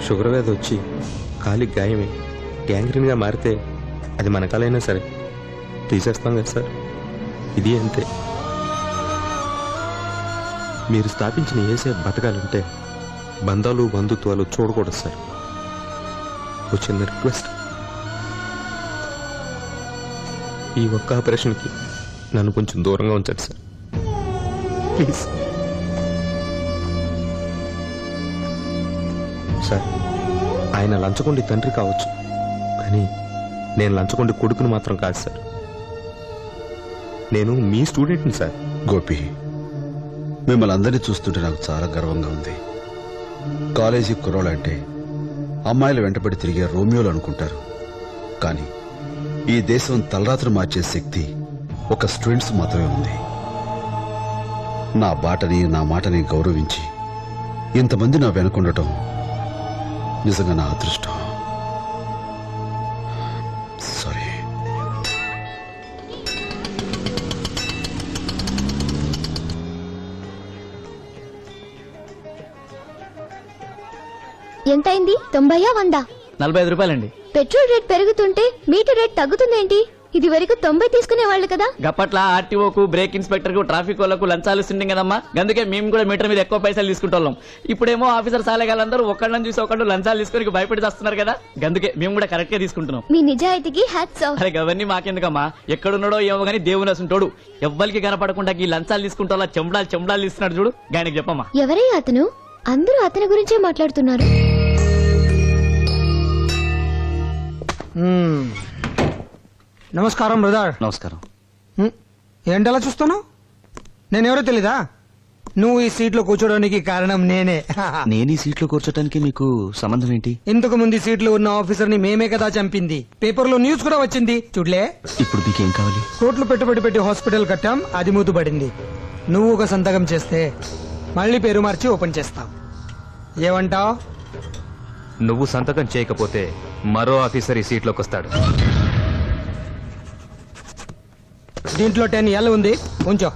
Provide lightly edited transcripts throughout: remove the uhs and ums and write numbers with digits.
Sugar వ్యాధి వచ్చి కాలికి గాయమే గ్యాంగ్రీన్గా మారితే అది మన కాలైనా సరే తీసేస్తాం కదా సార్. ఇది అంతే. మీరు స్థాపించిన ఏసే బతకాలంటే బంధాలు బంధుత్వాలు చూడకూడదు సార్. ఒక చిన్న రిక్వెస్ట్, ఈ ఒక్క ఆపరేషన్కి నన్ను కొంచెం దూరంగా ఉంచండి సార్ ప్లీజ్. సార్, ఆయన లంచగొండి తండ్రి కావచ్చు, కానీ నేను లంచగొండి కొడుకుని మాత్రం కాదు సార్. నేను మీ స్టూడెంట్ని సార్. గోపి, మిమ్మల్ని అందరినీ చూస్తుంటే నాకు చాలా గర్వంగా ఉంది. కాలేజీ కుర్రోళ్ళంటే అమ్మాయిలు వెంటబడి తిరిగే రోమియోలు అనుకుంటారు, కానీ ఈ దేశం తలరాత్రి మార్చే శక్తి ఒక స్టూడెంట్స్ మాత్రమే ఉంది. నా బాటని నా మాటని గౌరవించి ఇంతమంది నా వెనుకుండటం నిజంగా నా అదృష్టం. సారీ. ఎంతైంది? 90 100? 45 రూపాయలండి. పెట్రోల్ రేట్ పెరుగుతుంటే మీటర్ రేట్ తగ్గుతుందేంటి? ఇది వరకు 90 తీసుకునేవాళ్ళు కదా. గప్పట్ల ఆర్టీఓకు, బ్రేక్ ఇన్స్పెక్టర్ కు, ట్రాఫిక్ వాళ్ళకు లంచాలు ఇస్తుండే కదమ్మా. అందుకే మేము కూడా మీటర్ మీద ఎక్కువ పైసలు తీసుకుంటాం. ఇప్పుడేమో ఆఫీసర్ సాలేగాళ్ళందరూ ఒకళ్ళని చూసి ఒకళ్ళు లంచాలు తీసుకుని భయపడి చేస్తున్నారు కదా. అందుకే మేము కూడా కరెక్ట్ గా తీసుకుంటున్నాం. మీ నిజాయితీకి హ్యాట్స్ ఆఫ్. అరే అవన్నీ మాకెందుకమ్మా, ఎక్కడున్నాడో ఏమో గానీ దేవుని అసుంటోడు ఎవ్వరికి కనపడకుండా ఈ లంచాలు తీసుకుంటా చెంబడాలు ఇస్తున్నాడు చూడు, గాయనకి చెప్పమ్మా. ఎవరై అతను? అందరూ అతని గురించే మాట్లాడుతున్నారు. నమస్కారం బ్రదర్. నమస్కారం. ఏంటలా చూస్తున్నావు? నేనెవరో తెలీదా? నువ్వు ఈ సీట్లో కూర్చోడానికి కారణం నేనే. నేను ఈ సీట్లో కూర్చోటానికి మీకు సంబంధం ఏంటి? ఇంతకు ముందు ఈ సీట్లో ఉన్న ఆఫీసర్ ని మేమే కదా చంపింది. పేపర్లో న్యూస్ కూడా వచ్చింది చూడలే. ఇప్పుడు మీకేం కావాలి? కోట్లు పెట్టుబడి పెట్టి హాస్పిటల్ కట్టాం, అది మూతపడింది. నువ్వు ఒక సంతకం చేస్తే మళ్ళీ పేరు మార్చి ఓపెన్ చేస్తాం. ఏమంటావ్? నువ్వు సంతకం చేయకపోతే మరో ఆఫీసర్ ఈ సీట్లోకి వస్తాడు. దీంట్లో 10 ఏళ్ళు ఉంది, ఉంచో.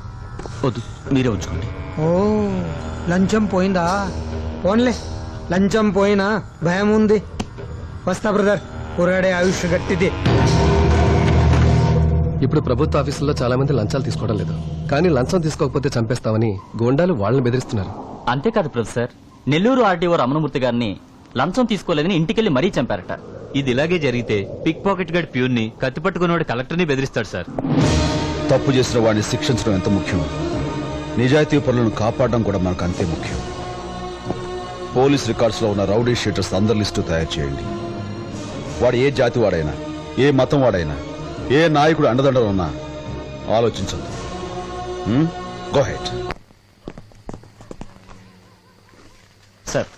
వద్దు, మీరే ఉంచుకోండి. ఓ, లంచం పోయిందా? పోన్లే, లంచం పోయినా భయం ఉంది. వస్తా బ్రదర్, పురాడే ఆయుష్ గట్టిది. ఇప్పుడు ప్రభుత్వ ఆఫీసుల్లో చాలా మంది లంచాలు తీసుకోవడం లేదు, కానీ లంచం తీసుకోకపోతే చంపేస్తామని గోండాలు వాళ్ళని బెదిరిస్తున్నారు. అంతేకాదు ప్రొఫెసర్, నెల్లూరు ఆర్టీఓ రమణమూర్తి గారిని లంచం తీసుకోలేదని ఇంటికెళ్లి మరీ చంపారట. ఇది ఇలాగే జరిగితే పిక్ పాకెట్ గడ్ ప్యూన్ ని కత్తి పట్టుకున్నవాడు కలెక్టర్ని బెదిరిస్తాడు సార్. తప్పు చేసిన వాడిని శిక్షించడం ఎంత ముఖ్యం, నిజాయితీ పనులను కాపాడడం కూడా మనకు అంతే ముఖ్యం. పోలీస్ రికార్డ్స్ లో ఉన్న రౌడీ షీటర్స్ అందరి లిస్టు తయారు చేయండి. వాడు ఏ జాతి వాడైనా, ఏ మతం వాడైనా, ఏ నాయకుడు అండదండలు ఉన్నా ఆలోచించండి. Go head. సార్,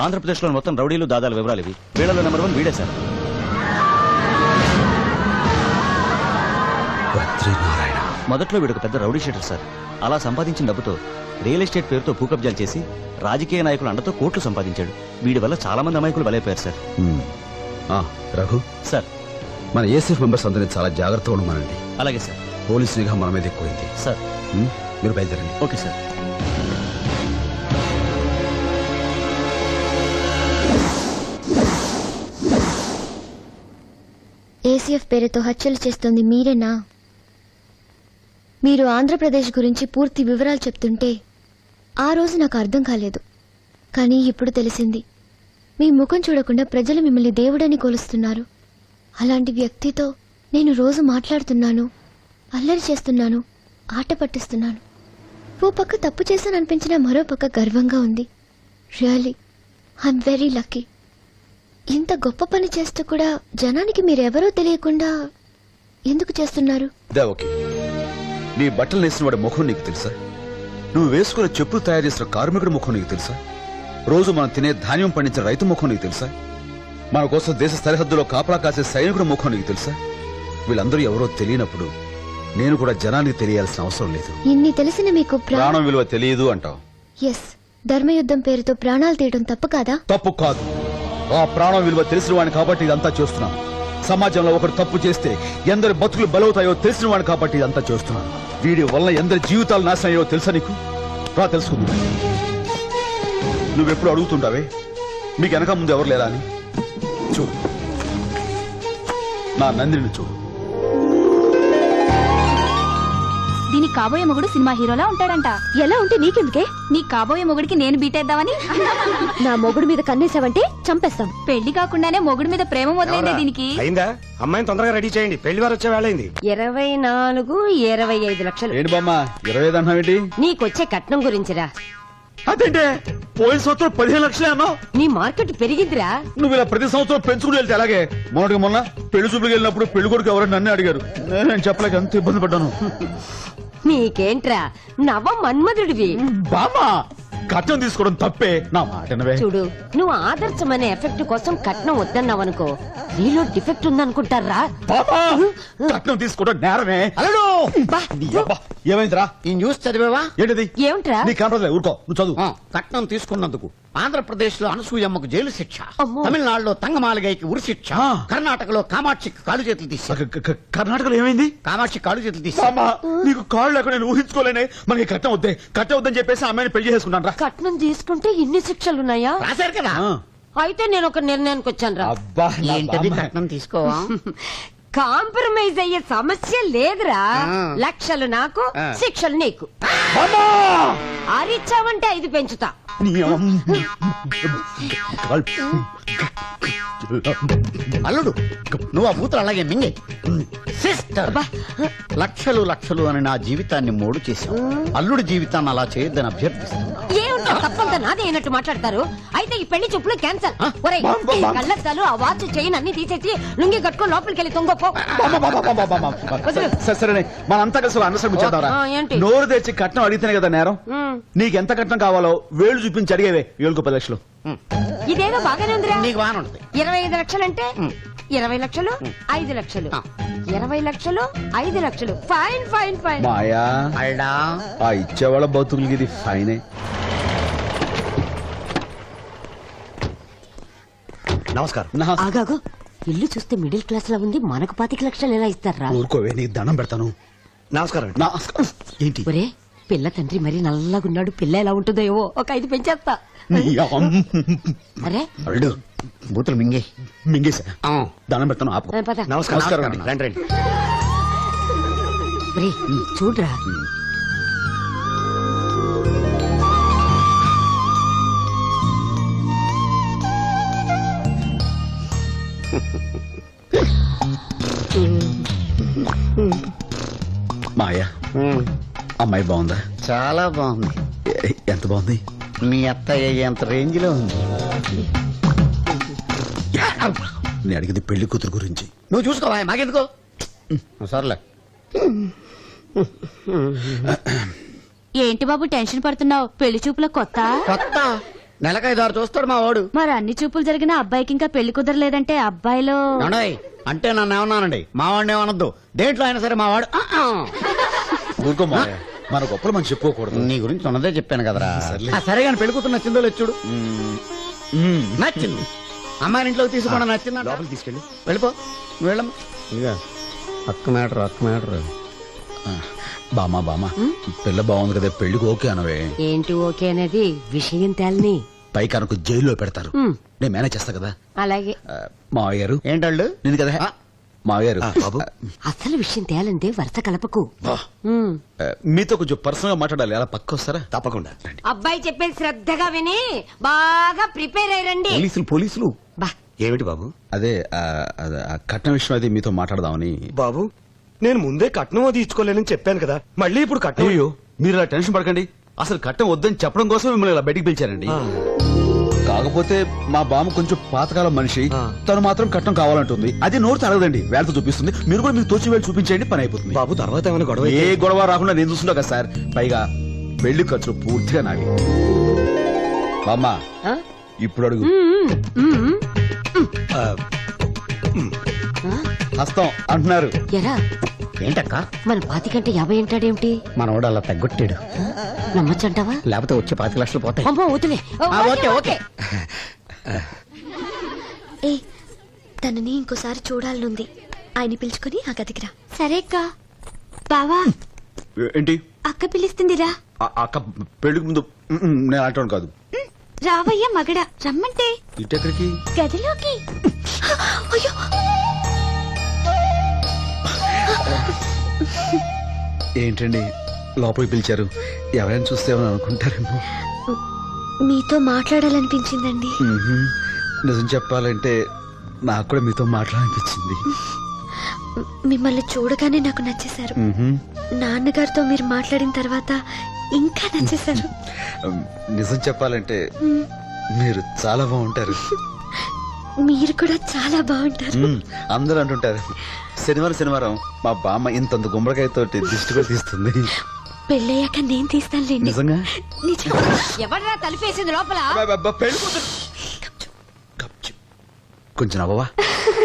ఆంధ్రప్రదేశ్ లో మొత్తం రౌడీలు దాదాల వివరాలు ఇవి. వీళ్ళలో నెంబర్ 1 వీడే సార్. మొదట్లో వీడు పెద్ద రౌడీ షీటర్ సార్. అలా సంపాదించిన డబ్బుతో రియల్ ఎస్టేట్ పేరుతో భూకబ్జాలు చేసి రాజకీయ నాయకుల అండతో కోట్లు సంపాదించాడు. వీడి వల్ల చాలా మంది అమాయకులు బలైపోయారు సార్. రఘు సార్, మన ఏసీఎఫ్ మెంబర్స్ అందరినీ చాలా జాగ్రత్తగా ఉండమనండి. అలాగే సార్. పోలీస్ నిఘా మన మీద ఎక్కువైంది సార్. మీరు బయలుదేరండి. Okay sir. ఏసీఎఫ్ పేరుతో హత్యలు చేస్తోంది మీరేనా? మీరు ఆంధ్రప్రదేశ్ గురించి పూర్తి వివరాలు చెప్తుంటే ఆ రోజు నాకు అర్థం కాలేదు, కానీ ఇప్పుడు తెలిసింది. మీ ముఖం చూడకుండా ప్రజలు మిమ్మల్ని దేవుడని కొలుస్తున్నారు. అలాంటి వ్యక్తితో నేను రోజు మాట్లాడుతున్నాను, అల్లరి చేస్తున్నాను, ఆట పట్టిస్తున్నాను. ఓ పక్క తప్పు చేశాననిపించినా మరో పక్క గర్వంగా ఉంది. Really I'm very lucky. ఇంత గొప్ప పని చేస్తూ కూడా జనానికి మీరెవరో తెలియకుండా ఎందుకు చేస్తున్నారు? నీ బట్టలు వేసిన వాడి ముఖం నీకు తెలుసా? నువ్వు వేసుకునే చెప్పులు తయారు చేసిన కార్మికుడి ముఖం నీకు తెలుసా? రోజు మనం తినే ధాన్యం పండించిన రైతు ముఖం నీకు తెలుసా? మన కోసం దేశ సరిహద్దులో కాపలా కాసే సైనికుడి ముఖం నీకు తెలుసా? వీళ్ళందరూ ఎవరో తెలియనప్పుడు నేను కూడా జనానికి తెలియాల్సిన అవసరం లేదు. ఇన్ని తెలిసిన మీకు ప్రాణం విలువ తెలియదు అంటావు? ఎస్, ధర్మయుద్ధం పేరుతో ప్రాణాలు తీయడం తప్పు కాదా? తప్పు కాదు. ఆ ప్రాణం విలువ తెలిసిన వాడిని కాబట్టి ఇదంతా చేస్తున్నాను. సమాజంలో ఒకరు తప్పు చేస్తే ఎందరి బతుకులు బలవుతాయో తెలిసిన వాడిని కాబట్టి ఇదంతా చేస్తున్నాను. వీడి వల్ల ఎందరి జీవితాలు నాశనం అయ్యో తెలుసా నీకు? రా తెలుసుకుందా. నువ్వెప్పుడు అడుగుతుంటావే మీకు వెనక ముందు ఎవరు లేరా అని చూడు, నా నందిని చూడు. దీనికి కాబోయే మొగుడు సినిమా హీరోలా ఉంటాడంట. ఎలా ఉంటే నీకెందుకే? నీ కాబోయే మొగుడికి నేను బీటేద్దామని. నా మొగుడు మీద కన్నేసావంటే చంపేస్తాం. పెళ్లి కాకుండానే మొగుడు మీద ప్రేమ మొదలైందే దీనికి. అయిందా? అమ్మాయిని తొందరగా రెడీ చేయండి, పెళ్లి వారు వచ్చే వేళైంది. 24-25 లక్షలు. ఏంటి బామ్మ 20 అంటున్నావేంటి? నీకొచ్చే కట్నం గురించిరా. అదేంటే పోయిన సంవత్సరం 15 లక్షలే అన్నావు. నీ మార్కెట్ పెరిగిందిరా. నువ్వు ఇలా ప్రతి సంవత్సరం పెంచుకుని వెళ్తే అలాగే. మొన్న పెళ్లి చూపులకు వెళ్ళినప్పుడు పెళ్లి కొడుకు ఎవరైనా నన్ను అడిగారు. నేను చెప్పలేక ఎంత ఇబ్బంది పడ్డాను. నీకేంట్రా నవ మన్మధుడివి. బామ్మ కట్నం తీసుకోవడం తప్పే, నా మాట వినవే. చూడు, నువ్వు ఆదర్శమనే ఎఫెక్ట్ కోసం కట్నం వద్దన్నావనుకో, నీలో డిఫెక్ట్ ఉందనుకుంటారా. బాబా కట్నం తీసుకోవడం నేరమే. నీ అబ్బా, ఏమైందిరా? ఈ న్యూస్ చదివావా? ఏంటిది? ఏమిట్రా? నీ కనపడలే, ఊరుకో, నువ్వు చదువు. కట్నం తీసుకున్నందుకు ఆంధ్రప్రదేశ్ లో అనసూయమ్మకు జైలు శిక్ష, అమ్మో. తమిళనాడులో తంగమాలిగైకి ఉరి శిక్ష, ఆ. కర్ణాటకలో కామాక్షికి కాలు చేతులు తీశారు. కర్ణాటకలో ఏమైంది? కామాక్షి కాలు చేతులు తీశారు. బామ్మ నీకు కాళ్ళు లేక నేను ఊహించుకోలేనే. మనకి కట్నం వద్దే, కట్నం వద్దని చెప్పేసి అమ్మాయిని పెళ్లి చేసుకున్నాను రా. కట్నం తీసుకుంటే ఇన్ని శిక్షలున్నాయా? రాశారు కదా. అయితే నేను ఒక నిర్ణయానికి వచ్చాను రా. అబ్బా నా ఏంటది? బామ్మ. కట్నం తీసుకోవా? కాంప్రమైజ్ అయ్యే సమస్య లేదురా. ఆ. లక్షలు నాకు, ఆ. శిక్షలు నీకు. బామ్మ! ఆరిచ్చావంటే 5 పెంచుతా. నీ అమ్మ. అల్లుడు, నువ్వు ఆ బూతులు అలాగే మింగే. సిస్టర్, లక్షలు లక్షలు అని నా జీవితాన్ని మోడు చేశావు. అల్లుడి జీవితాన్ని అలా చేయొద్దని అభ్యర్థిస్తున్నా. ఏమిటో తప్పంతా నాదే అయినట్టు మాట్లాడతారు. అయితే ఈ పెళ్లి చూపులు క్యాన్సల్. ఒరేయ్, బామ్మ, ఈ బామ్మ. కళ్ళద్దాలు, ఆ వాచ్ చైన్ అన్ని తీసేసి లుంగి కట్టుకొని లోపలికి వెళ్ళి తొంగపో. సరే మనంతా కలిసి అండర్స్టాండ్ చేద్దాంరా. ఆ, ఏంటి? నోరు తెచ్చి కట్నం అడిగితేనే కదా నేరం. నీకెంత కట్నం కావాలో వేలు చూపించి అడిగేవే. 7 లక్షలు. ఇదేదో బాగానే ఉందిరా. నీకు వాన ఉంటుంది. 25 లక్షలంటే 20 లక్షలు, 5 లక్షలు, 20 లక్షలు, 5 లక్షలు. Fine fine fine. మాయా అల్డా, ఆ ఇచ్చేవాళ్ళ బతుకులకి ఇది ఫైనే. నమస్కారం. ఆగాగు, ఇల్లు చూస్తే మిడిల్ క్లాస్ లా ఉంది. మనకు 25 లక్షలు ఎలా ఇస్తారా? ఊరుకోవే, నీకు దండం పెడతాను. నమస్కారం. ఏంటి? ఒరే, పిల్ల తండ్రి మరి నల్లగున్నాడు. పిల్ల ఎలా ఉంటుందో ఏవో, ఒక 5 పెంచేస్తా. నీ అమ్మ. అరే అల్లుడు, బూతులు మింగే. మింగేశా. దండం పెడతాను, ఆపు. పద. నమస్కారం అండి. రండి రండి. ఒరే, చూడరా. మాయా అమ్మాయి బాగుందా? చాలా బాగుంది. ఎంత బాగుంది? మీ అత్తయ్య ఎంత రేంజ్ లో ఉంది. నేను అడిగింది పెళ్లి కూతురు గురించి. నువ్వు చూసుకోవా, మాకెందుకో. సర్లే. ఏంటి బాబు టెన్షన్ పడుతున్నావు? పెళ్లి చూపుల కొత్త. కొత్త నెలకైదారు చూస్తాడు మా వాడు. మరి అన్ని చూపులు జరిగిన అబ్బాయికి ఇంకా పెళ్లి కుదరలేదంటే అబ్బాయిలో ఏమండోయ్, అంటే నన్ను ఏమన్నానండి, మా వాడిని ఏమనొద్దు. దేంట్లో అయినా సరే మా వాడు ఊరుకో మాయా, మన గొప్పలు మనం చెప్పుకోకూడదు. నీ గురించి ఉన్నదే చెప్పాను కదరా. సరే కానీ పెళ్లి కూతురు నచ్చిందో లేదు చూడు. నచ్చింది. అమ్మాయిని ఇంట్లోకి తీసుకోండి. నచ్చిందా? లోపలికి తీసుకెళ్ళి. వెళ్ళిపో, నువ్వు వెళ్ళమ్మా. ఇక అక్క మ్యాటర్. బామా పిల్ల బాగుంది కదా, పెళ్లికి ఓకే అనవే. ఏంటి ఓకే అనేది విషయం తేలని. పైకి అనుకు జైల్లో పెడతారు. నేను మేనేజ్ చేస్తా కదా. అలాగే. మావయ్య గారు. ఏంటళ్ళు? నేను కదా మావయ్య గారు. బాబు అసలు విషయం తేలంటే వరుస కలపకు. మీతో కొంచెం పర్సనల్ గా మాట్లాడాలి, అలా పక్క వస్తారా? తప్పకుండా. అబ్బాయి చెప్పేది శ్రద్ధగా విని బాగా ప్రిపేర్ అయ్యండి. పోలీసులు బా, ఏమిటి బాబు? అదే ఆ కట్నం విషయం అది మీతో మాట్లాడదామని. బాబు నేను ముందే కట్నం అది ఇచ్చుకోలేనని చెప్పాను కదా, మళ్ళీ ఇప్పుడు కట్నం. అయ్యో మీరు ఇలా టెన్షన్ పడకండి. అసలు కట్నం వద్దని చెప్పడం కోసం మిమ్మల్ని ఇలా బయటికి పిలిచారండి. కాకపోతే మా బామ్మ కొంచెం పాతకాలం మనిషి. తను మాత్రం కట్నం కావాలంటుంది. అది నోరు తరగదండి, వేళతో చూపిస్తుంది. మీరు కూడా మీకు తోచి వేలు చూపించేయండి, పని అయిపోతుంది. బాబు తర్వాత ఏమైనా గొడవ ఏ గొడవ రాకుండా నేను చూస్తుంటా కదా సార్. పైగా పెళ్లి ఖర్చులు పూర్తిగా నావి. బామ్మ ఇప్పుడు అడుగు. హస్తం అంటున్నారు. ఎరా ఏంటక్క? మన 25 కంటే 50 అంటాడేమిటి? మనవాడు అలా తగ్గొట్టాడు. నమ్మచ్చంటావా? లేకపోతే వచ్చే 25 లక్షలు పోతాయి. అమ్మో వదిలే. Okay okay. ఏ తనని ఇంకోసారి చూడాలనుంది. ఆయన పిలుచుకొని ఆ గదికి రా. సరే అక్క. బావా ఏంటి? అక్క పిలుస్తుందిరా. అక్క పెళ్లికి ముందు నేను అంటాను కాదు. రావయ్య మగడ రమ్మంటే ఇటెక్కడికి? గదిలోకి. అయ్యో ఏంటండి లోపలికి పిలిచారు? ఎవరైనా చూస్తేమని అనుకుంటారేమో. మీతో మాట్లాడాలనిపించిందండి. మ్మ్హ్మ్. నిజం చెప్పాలంటే నాకు కూడా మీతో మాట్లాడాలనిపించింది. మిమ్మల్ని చూడగానే నాకు నచ్చేశారు. మ్మ్హ్మ్. నాన్నగారితో మీరు మాట్లాడిన తర్వాత ఇంకా నచ్చేశారు. నిజం చెప్పాలంటే మీరు చాలా బాగుంటారు. మీరు కూడా చాలా బాగుంటారు. అందరూ అంటుంటారు. శనివారం మా బామ్మ ఇంతంత గుమ్మడికాయతో దిష్టి కూడా తీస్తుంది. పెళ్ళయ్యాక నేను తీస్తానులేండి. నిజంగా? నిజం. ఎవడరా తలుపేసింది లోపల? పెళ్ళిపోతుంది. కొంచెం అవ్వవా?